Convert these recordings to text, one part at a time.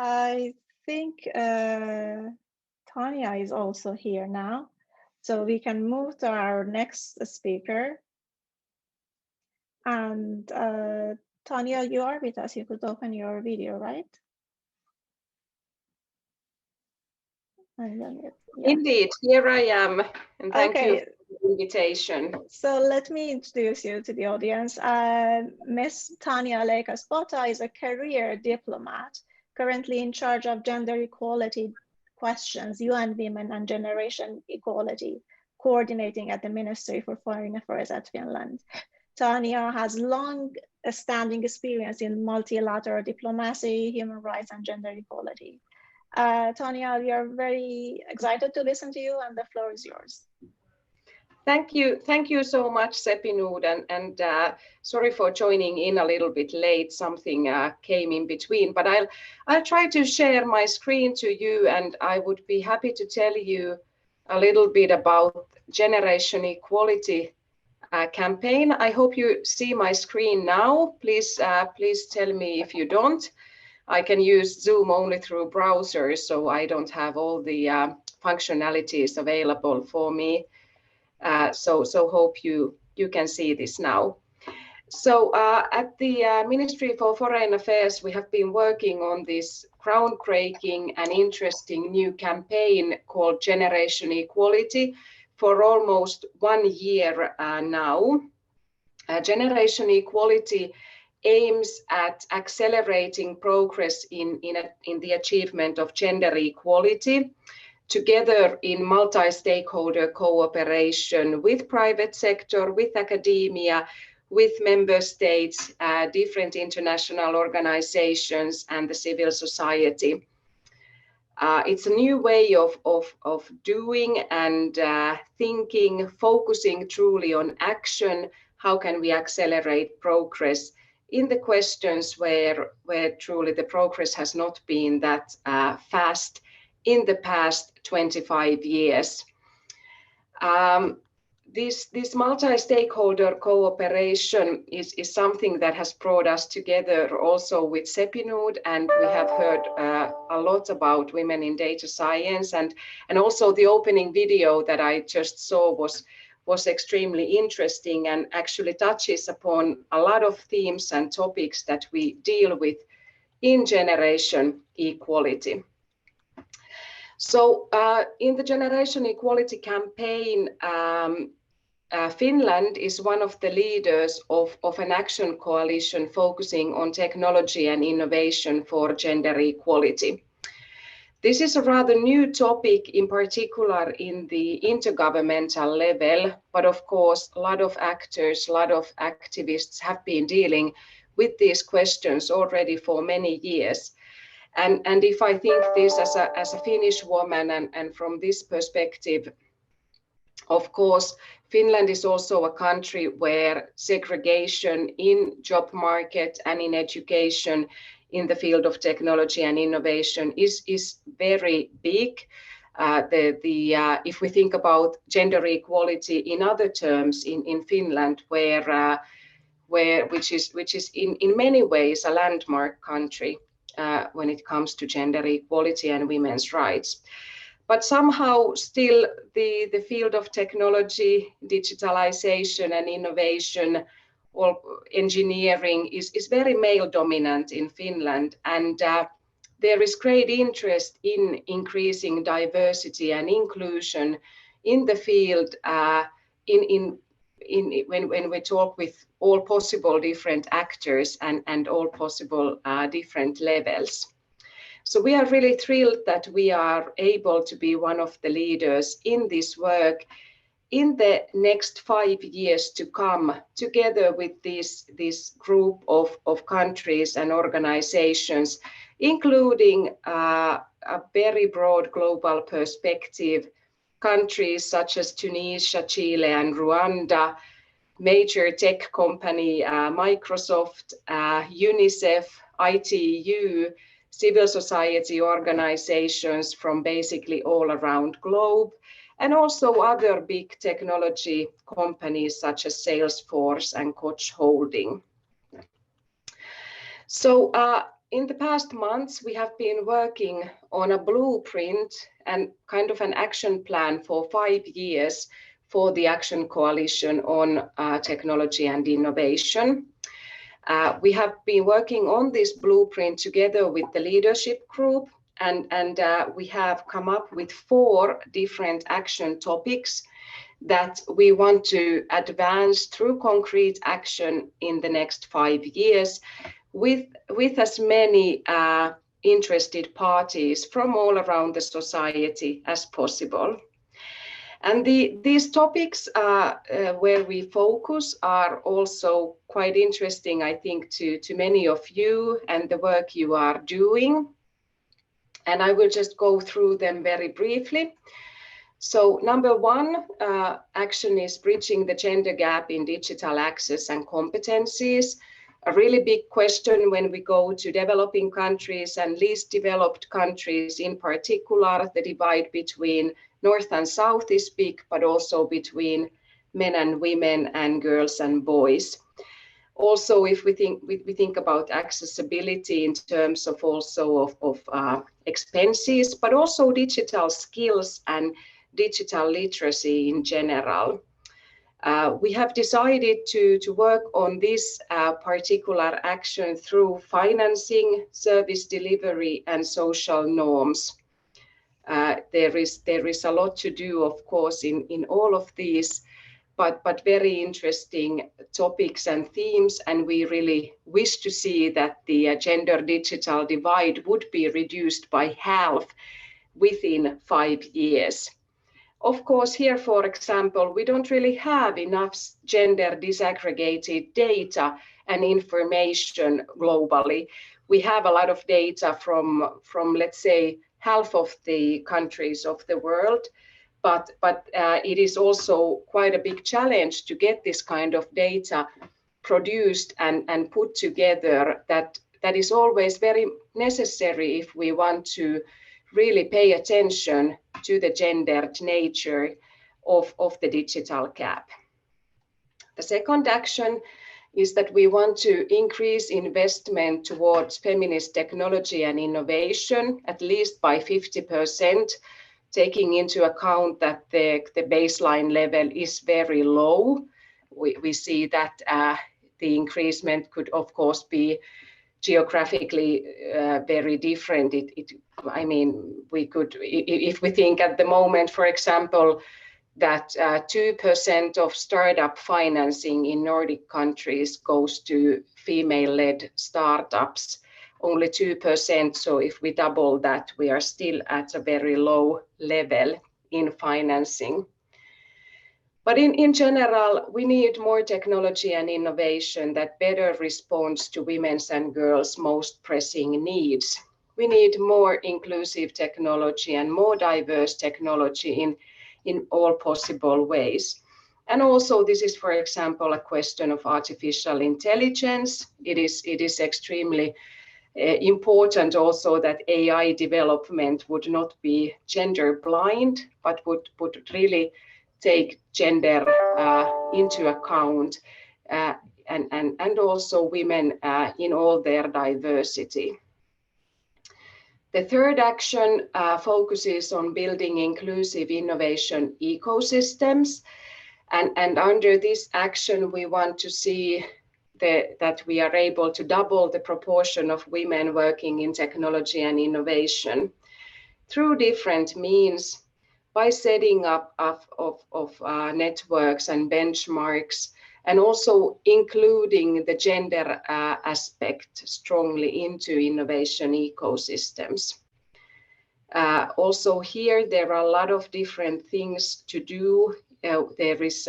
I think Tanja is also here now, so we can move to our next speaker. And Tanja, you are with us. You could open your video, right? Yeah. Indeed, here I am, and thank you for the invitation. So let me introduce you to the audience. Ms. Tanja Leikas-Bottà is a career diplomat, currently in charge of gender equality questions, UN Women and Generation Equality, coordinating at the Ministry for Foreign Affairs at Finland. Tanja has long-standing experience in multilateral diplomacy, human rights, and gender equality. Tanja, we are very excited to listen to you, and the floor is yours. Thank you so much, Sepinud, and sorry for joining in a little bit late. Something came in between, but I'll try to share my screen to you, and I would be happy to tell you a little bit about Generation Equality campaign. I hope you see my screen now. Please tell me if you don't. I can use Zoom only through browsers, so I don't have all the functionalities available for me. So hope you can see this now. So at the Ministry for Foreign Affairs, we have been working on this groundbreaking and interesting new campaign called Generation Equality for almost 1 year now. Generation Equality aims at accelerating progress in the achievement of gender equality, together in multi-stakeholder cooperation with private sector, with academia, with member states, different international organizations, and the civil society. It's a new way of doing and thinking, focusing truly on action. How can we accelerate progress in the questions where truly the progress has not been that fast in the past 25 years. This multi-stakeholder cooperation is something that has brought us together also with Sepinud, and we have heard a lot about women in data science, and also the opening video that I just saw was extremely interesting and actually touches upon a lot of themes and topics that we deal with in Generation Equality. So in the Generation Equality campaign, Finland is one of the leaders of an action coalition focusing on technology and innovation for gender equality. This is a rather new topic, in particular in the intergovernmental level, but of course a lot of actors, a lot of activists have been dealing with these questions already for many years. And if I think this as a Finnish woman, and from this perspective, of course, Finland is also a country where segregation in job market and in education in the field of technology and innovation is very big. If we think about gender equality in other terms in Finland, which is in many ways a landmark country when it comes to gender equality and women's rights. But somehow still the field of technology, digitalization and innovation, or engineering is very male dominant in Finland, and there is great interest in increasing diversity and inclusion in the field when we talk with all possible different actors and all possible different levels. So we are really thrilled that we are able to be one of the leaders in this work in the next 5 years to come, together with this group of countries and organizations, including a very broad global perspective, countries such as Tunisia, Chile, and Rwanda, major tech company Microsoft, UNICEF, ITU, civil society organizations from basically all around globe, and also other big technology companies such as Salesforce and Koch Holding. So in the past months, we have been working on a blueprint and kind of an action plan for 5 years for the Action Coalition on Technology and Innovation. We have been working on this blueprint together with the leadership group, and we have come up with 4 different action topics that we want to advance through concrete action in the next 5 years with as many interested parties from all around the society as possible. And these topics where we focus are also quite interesting, I think, to many of you and the work you are doing. And I will just go through them very briefly. So number 1 action is bridging the gender gap in digital access and competencies. A really big question when we go to developing countries and least developed countries in particular. The divide between North and South is big, but also between men and women and girls and boys. Also, if we think about accessibility in terms of also of expenses, but also digital skills and digital literacy in general. We have decided to work on this particular action through financing, service delivery, and social norms. There is a lot to do, of course, in all of these, but very interesting topics and themes, and we really wish to see that the gender digital divide would be reduced by half within 5 years. Of course, here, for example, we don't really have enough gender disaggregated data and information globally. We have a lot of data from let's say, half of the countries of the world, but it is also quite a big challenge to get this kind of data produced and put together. That is always very necessary if we want to really pay attention to the gendered nature of the digital gap. The second action is that we want to increase investment towards feminist technology and innovation, at least by 50%, taking into account that the baseline level is very low. We see that the increasement could, of course, be geographically very different. I mean, we could, if we think at the moment, for example, that 2% of startup financing in Nordic countries goes to female-led startups, only 2%. So if we double that, we are still at a very low level in financing. But in general, we need more technology and innovation that better responds to women's and girls' most pressing needs. We need more inclusive technology and more diverse technology in all possible ways. And also, this is, for example, a question of artificial intelligence. It is extremely important also that AI development would not be gender blind, but would really take gender into account and also women in all their diversity. The third action focuses on building inclusive innovation ecosystems. And under this action, we want to see that we are able to double the proportion of women working in technology and innovation through different means, by setting up of networks and benchmarks, and also including the gender aspect strongly into innovation ecosystems. Also here, there are a lot of different things to do. There is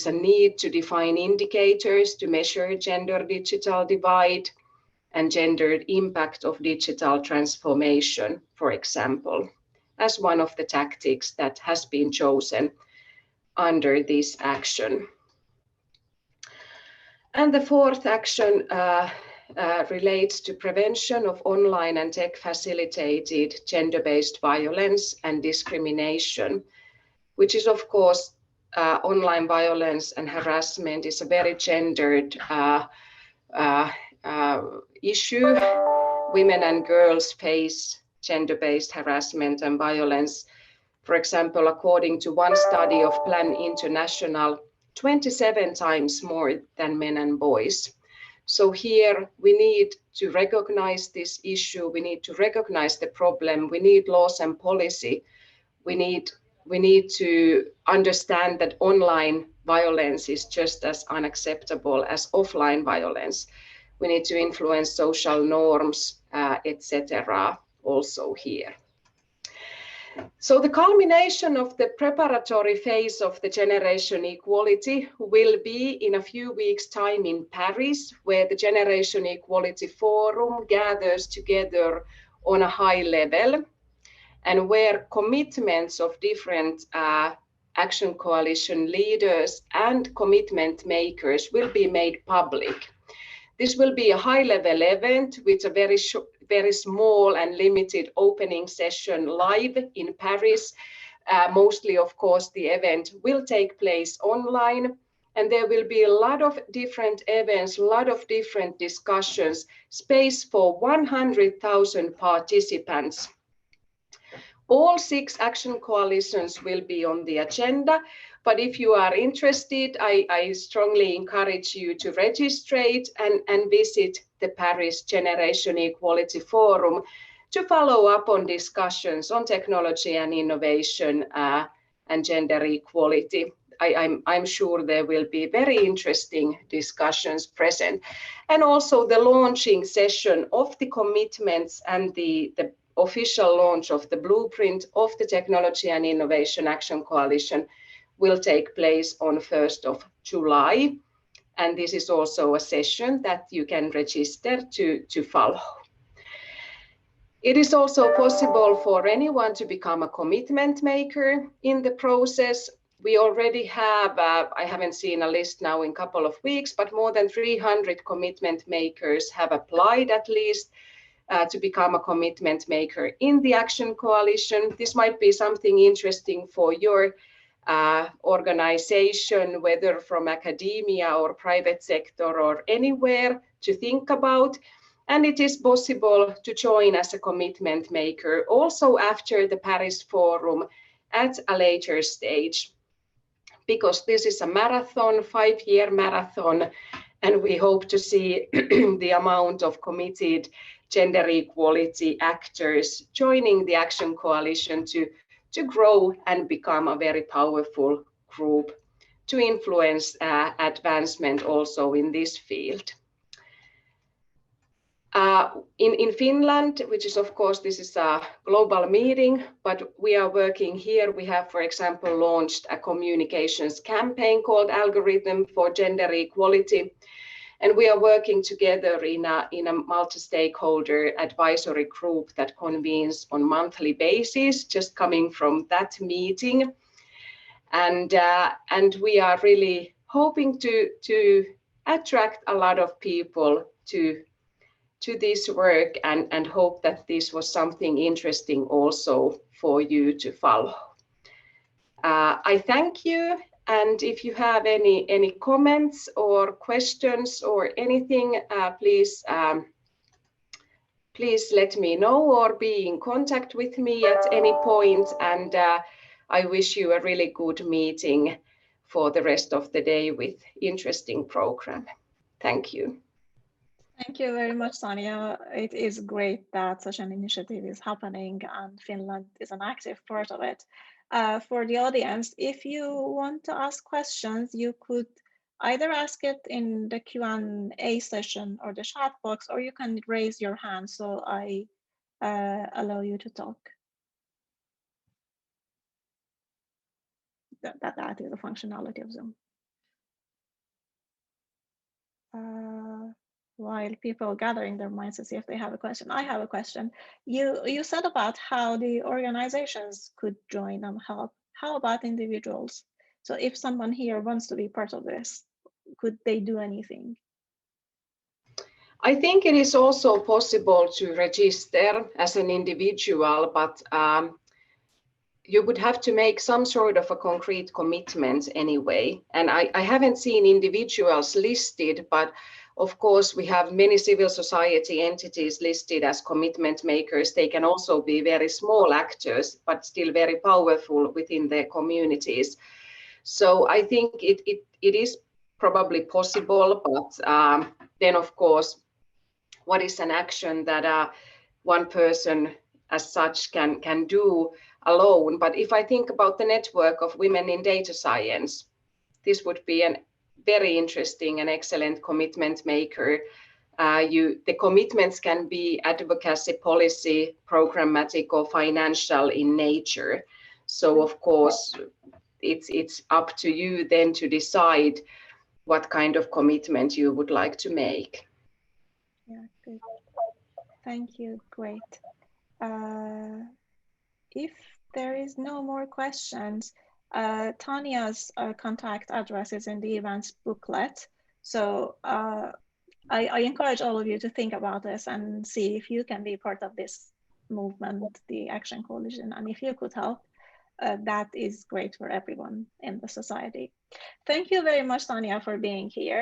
a need to define indicators to measure gender digital divide and gendered impact of digital transformation, for example, as one of the tactics that has been chosen under this action. And the fourth action relates to prevention of online and tech-facilitated gender-based violence and discrimination, which is, of course, online violence and harassment is a very gendered issue. Women and girls face gender-based harassment and violence. For example, according to one study of Plan International, 27 times more than men and boys. So here we need to recognize this issue. We need to recognize the problem. We need laws and policy. We need to understand that online violence is just as unacceptable as offline violence. We need to influence social norms, etc. also here. So the culmination of the preparatory phase of the Generation Equality will be in a few weeks' time in Paris, where the Generation Equality Forum gathers together on a high level, and where commitments of different action coalition leaders and commitment makers will be made public. This will be a high-level event with a very small and limited opening session live in Paris. Mostly, of course, the event will take place online, and there will be a lot of different events, a lot of different discussions, space for 100,000 participants. All 6 action coalitions will be on the agenda, but if you are interested, I strongly encourage you to register and visit the Paris Generation Equality Forum to follow up on discussions on technology and innovation and gender equality. I'm sure there will be very interesting discussions present. And also the launching session of the commitments and the official launch of the blueprint of the Technology and Innovation Action Coalition will take place on 1st of July. And this is also a session that you can register to follow. It is also possible for anyone to become a commitment maker in the process. We already have, I haven't seen a list now in a couple of weeks, but more than 300 commitment makers have applied at least to become a commitment maker in the Action Coalition. This might be something interesting for your organization, whether from academia or private sector or anywhere, to think about. And it is possible to join as a commitment maker also after the Paris Forum at a later stage, because this is a marathon, 5-year marathon, and we hope to see the amount of committed gender equality actors joining the Action Coalition to grow and become a very powerful group to influence advancement also in this field. In Finland, which is, of course, this is a global meeting, but we are working here. We have, for example, launched a communications campaign called Algorithm for Gender Equality. And we are working together in a multi-stakeholder advisory group that convenes on a monthly basis, just coming from that meeting. And we are really hoping to attract a lot of people to this work, and hope that this was something interesting also for you to follow. I thank you. And if you have any comments or questions or anything, please let me know or be in contact with me at any point. And I wish you a really good meeting for the rest of the day with interesting program. Thank you. Thank you very much, Tanja. It is great that such an initiative is happening and Finland is an active part of it. For the audience, if you want to ask questions, you could either ask it in the Q&A session or the chat box, or you can raise your hand so I allow you to talk. That is a functionality of Zoom. While people gathering their minds to see if they have a question, I have a question. You said about how the organizations could join and help. How about individuals? So if someone here wants to be part of this, could they do anything? I think it is also possible to register as an individual, but you would have to make some sort of a concrete commitment anyway. And I haven't seen individuals listed, but Of course, we have many civil society entities listed as commitment makers. They can also be very small actors, but still very powerful within their communities. So I think it is probably possible, but then of course, what is an action that one person as such can do alone? But if I think about the network of women in data science, this would be a very interesting and excellent commitment maker. The commitments can be advocacy, policy, programmatic, or financial in nature. So of course, it's up to you then to decide what kind of commitment you would like to make. Yeah, good. Thank you. Great. If there is no more questions, Tanya's contact address is in the events booklet. So I encourage all of you to think about this and see if you can be part of this movement, the Action Coalition, and if you could help, that is great for everyone in the society. Thank you very much, Tanja, for being here.